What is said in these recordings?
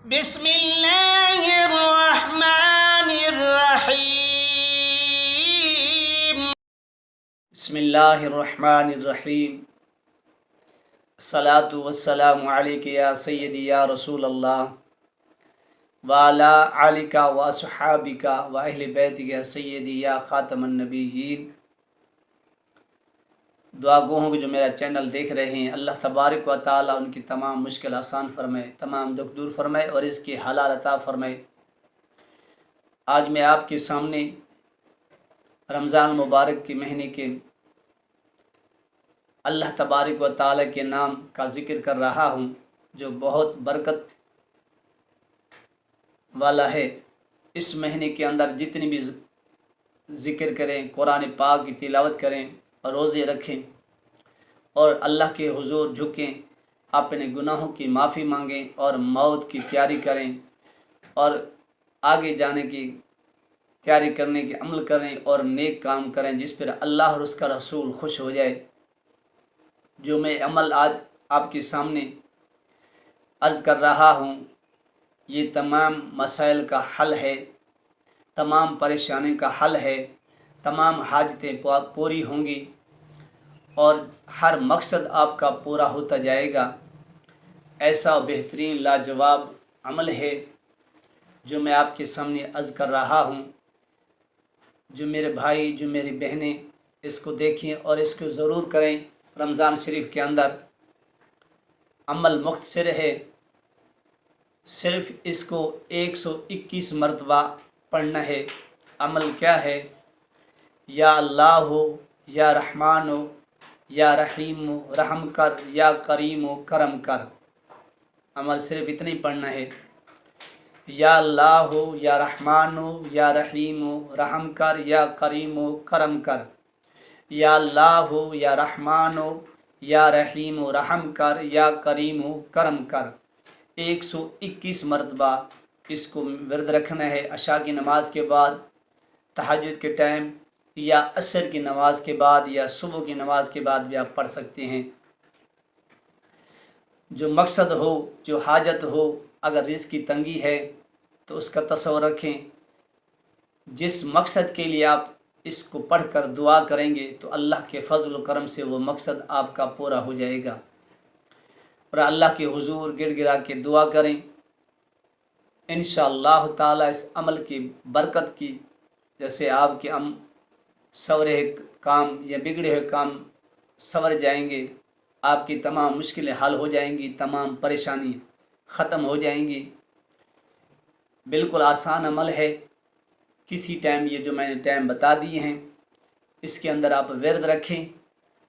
بسم اللہ الرحمن الرحیم بسم اللہ الرحمن الرحیم الصلاۃ والسلام علیک یا سیدی یا رسول اللہ وعلی آلک و اصحابک و اہل بیتک یا سیدی یا خاتم النبیین۔ دعا گو ہوں کہ جو میرا چینل دیکھ رہے ہیں، اللہ تبارک و تعالیٰ ان کی تمام مشکل آسان فرمائے، تمام دکھ دور فرمائے اور اس کی حلال عطا فرمائے۔ آج میں آپ کے سامنے رمضان مبارک کے مہینے کے اللہ تبارک و تعالیٰ کے نام کا ذکر کر رہا ہوں جو بہت برکت والا ہے۔ اس مہینے کے اندر جتنی بھی ذکر کریں، قرآن پاک کی تلاوت کریں اور روزے رکھیں اور اللہ کے حضور جھکیں، اپنے گناہوں کی معافی مانگیں اور موت کی تیاری کریں اور آگے جانے کی تیاری کرنے کی عمل کریں اور نیک کام کریں جس پر اللہ اور اس کا رسول خوش ہو جائے۔ جو میں عمل آج آپ کے سامنے عرض کر رہا ہوں، یہ تمام مسائل کا حل ہے، تمام پریشانی کا حل ہے، تمام حاجتیں پوری ہوں گی اور ہر مقصد آپ کا پورا ہوتا جائے گا۔ ایسا بہترین لاجواب عمل ہے جو میں آپ کے سامنے عرض کر رہا ہوں۔ جو میرے بھائی، جو میری بہنیں اس کو دیکھیں اور اس کو ضرور کریں۔ رمضان شریف کے اندر عمل مختصر ہے، صرف اس کو 121 مرتبہ پڑھنا ہے۔ عمل کیا ہے؟ یا اللہ ہو، یا رحمان ہو، یا رحیم ہو رحم کر، یا کریم ہو کرم کر۔ عمل صرف اتنا ہی پڑھنا ہے۔ یا اللہ ہو، یا رحمان ہو، یا رحیم ہو رحم کر، یا کریم ہو کرم کر۔ یا اللہ ہو، یا رحمان ہو، یا رحیم ہو رحم کر، یا کریم ہو کرم کر۔ 121 مرتبہ اس کو ورد رکھنا ہے۔ عشاء کی نماز کے بعد، تہجد کے ٹائم، یا عصر کی نماز کے بعد، یا صبح کی نماز کے بعد بھی آپ پڑھ سکتے ہیں۔ جو مقصد ہو، جو حاجت ہو، اگر رزق کی تنگی ہے تو اس کا تصور رکھیں۔ جس مقصد کے لیے آپ اس کو پڑھ کر دعا کریں گے تو اللہ کے فضل و کرم سے وہ مقصد آپ کا پورا ہو جائے گا۔ اور اللہ کے حضور گڑ گڑا کے دعا کریں، انشاءاللہ تعالی اس عمل کی برکت کی، جیسے آپ کے سورے کام یا بگڑے ہوئے کام سور جائیں گے، آپ کی تمام مشکلیں حل ہو جائیں گی، تمام پریشانی ختم ہو جائیں گی۔ بالکل آسان عمل ہے۔ کسی ٹائم یہ جو میں نے ٹائم بتا دیے ہیں اس کے اندر آپ ورد رکھیں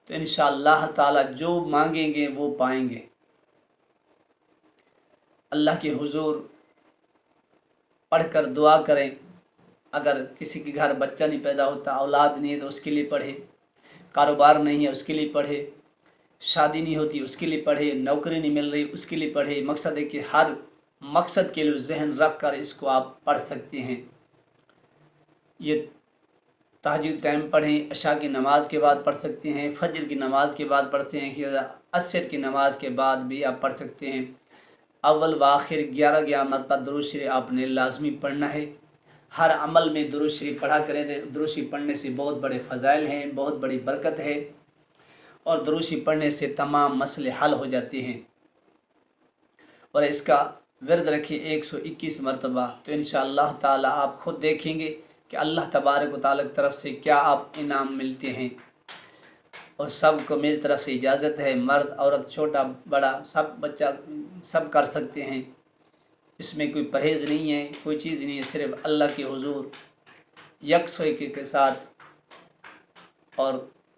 تو انشاءاللہ تعالی جو مانگیں گے وہ پائیں گے۔ اللہ کے حضور پڑھ کر دعا کریں۔ اگر کسی کے گھر بچہ نہیں پیدا ہوتا، اولاد نہیں ہے تو اس کے لیے پڑھے، کاروبار نہیں ہے اس کے لیے پڑھے، شادی نہیں ہوتی اس کے لیے پڑھے، نوکری نہیں مل رہی اس کے لیے پڑھے۔ مقصد ہے کہ ہر مقصد کے لیے ذہن رکھ کر اس کو آپ پڑھ سکتے ہیں۔ یہ تہجد ٹائم پڑھیں، عشاء کی نماز کے بعد پڑھ سکتے ہیں، فجر کی نماز کے بعد پڑھتے ہیں، عصر کی نماز کے بعد بھی آپ پڑھ سکتے ہیں۔ اول و آخر 11 مرتبہ درود شریف آپ نے لازمی پڑھنا ہے۔ ہر عمل میں درود شریف پڑھا کریں۔ درود شریف پڑھنے سے بہت بڑے فضائل ہیں، بہت بڑی برکت ہے اور درود شریف پڑھنے سے تمام مسئلے حل ہو جاتے ہیں۔ اور اس کا ورد رکھیں 121 مرتبہ تو انشاءاللہ تعالی آپ خود دیکھیں گے کہ اللہ تبارک و تعالیٰ کی طرف سے کیا آپ انعام ملتے ہیں۔ اور سب کو میری طرف سے اجازت ہے، مرد عورت چھوٹا بڑا سب بچہ سب کر سکتے ہیں۔ اس میں کوئی پرہیز نہیں ہے، کوئی چیز نہیں ہے، صرف اللہ کے حضور یکسوئی کے ساتھ اور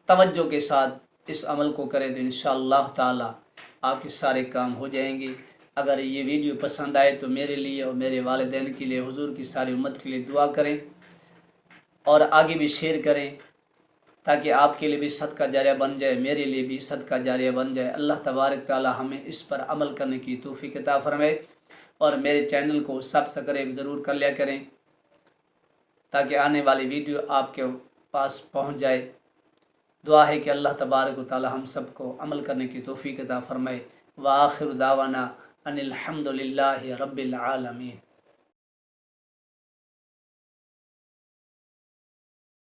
توجہ کے ساتھ اس عمل کو کریں تو انشاءاللہ تعالی آپ کے سارے کام ہو جائیں گے۔ اگر یہ ویڈیو پسند آئے تو میرے لیے اور میرے والدین کے لیے، حضور کی ساری امت کے لیے دعا کریں اور آگے بھی شیئر کریں تاکہ آپ کے لیے بھی صدقہ جاریہ بن جائے، میرے لیے بھی صدقہ جاریہ بن جائے۔ اللہ تبارک تعالی ہمیں اس پر عمل کرنے کی توفیق عطا فرمائے اور میرے چینل کو سبسکرائب ضرور کر لیا کریں تاکہ آنے والی ویڈیو آپ کے پاس پہنچ جائے۔ دعا ہے کہ اللہ تبارک و تعالی ہم سب کو عمل کرنے کی توفیق عطا فرمائے۔ وآخر دعوانا ان الحمد للہ رب العالمین۔